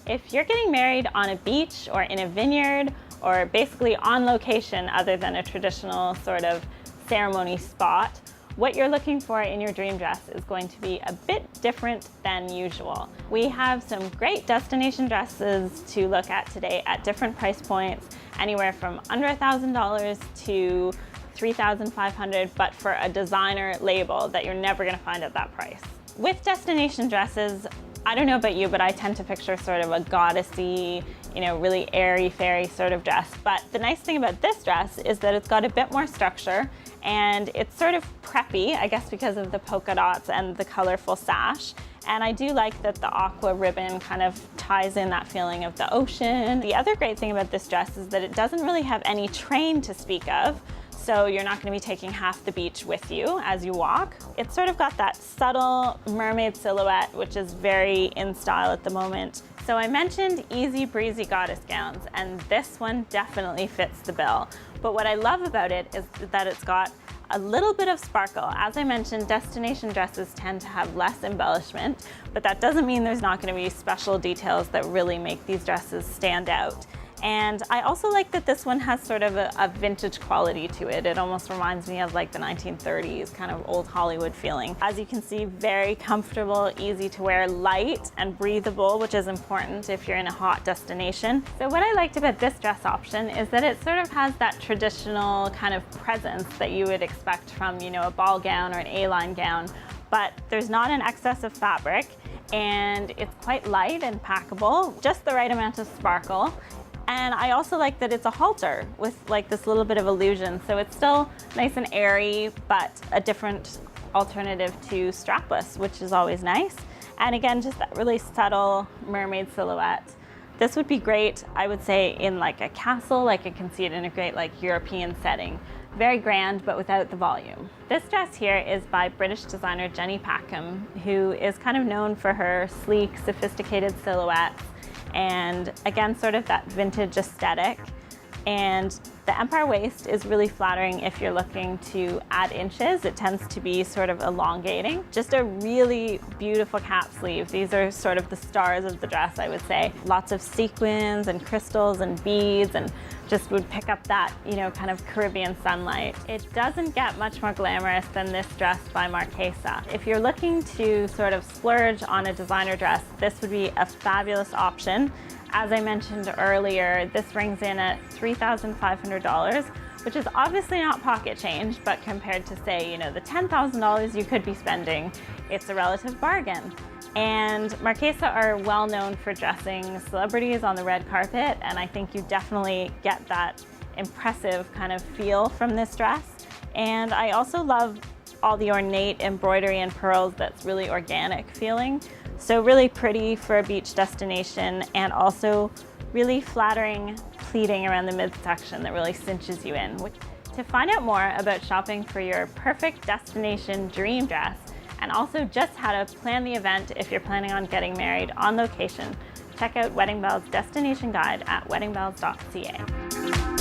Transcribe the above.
If you're getting married on a beach or in a vineyard or basically on location other than a traditional sort of ceremony spot, what you're looking for in your dream dress is going to be a bit different than usual. We have some great destination dresses to look at today at different price points, anywhere from under $1,000 to $3,500, but for a designer label that you're never going to find at that price. With destination dresses, I don't know about you, but I tend to picture sort of a goddessy, really airy-fairy sort of dress. But the nice thing about this dress is that it's got a bit more structure and it's sort of preppy, I guess because of the polka dots and the colorful sash. And I do like that the aqua ribbon kind of ties in that feeling of the ocean. The other great thing about this dress is that it doesn't really have any train to speak of. So you're not going to be taking half the beach with you as you walk. It's sort of got that subtle mermaid silhouette, which is very in style at the moment. So I mentioned easy breezy goddess gowns, and this one definitely fits the bill. But what I love about it is that it's got a little bit of sparkle. As I mentioned, destination dresses tend to have less embellishment, but that doesn't mean there's not going to be special details that really make these dresses stand out. And I also like that this one has sort of a vintage quality to it. It almost reminds me of like the 1930s, kind of old Hollywood feeling. As you can see, very comfortable, easy to wear, light and breathable, which is important if you're in a hot destination. So what I liked about this dress option is that it sort of has that traditional kind of presence that you would expect from, a ball gown or an A-line gown, but there's not an excess of fabric, and it's quite light and packable, just the right amount of sparkle. And I also like that it's a halter with like this little bit of illusion. So it's still nice and airy, but a different alternative to strapless, which is always nice. And again, just that really subtle mermaid silhouette. This would be great, I would say, in like a castle. Like I can see it in a great like European setting. Very grand, but without the volume. This dress here is by British designer Jenny Packham, who is kind of known for her sleek, sophisticated silhouettes. And again, sort of that vintage aesthetic. And the empire waist is really flattering if you're looking to add inches. It tends to be sort of elongating. Just a really beautiful cap sleeve. These are sort of the stars of the dress, I would say. Lots of sequins and crystals and beads, and just would pick up that, kind of Caribbean sunlight. It doesn't get much more glamorous than this dress by Marchesa. If you're looking to sort of splurge on a designer dress, this would be a fabulous option. As I mentioned earlier, this rings in at $3,500, which is obviously not pocket change, but compared to, say, the $10,000 you could be spending, it's a relative bargain. And Marchesa are well known for dressing celebrities on the red carpet, and I think you definitely get that impressive kind of feel from this dress. And I also love all the ornate embroidery and pearls that's really organic feeling. So really pretty for a beach destination, and also really flattering pleating around the midsection that really cinches you in. To find out more about shopping for your perfect destination dream dress, and also just how to plan the event if you're planning on getting married on location, check out Wedding Bells Destination Guide at weddingbells.ca.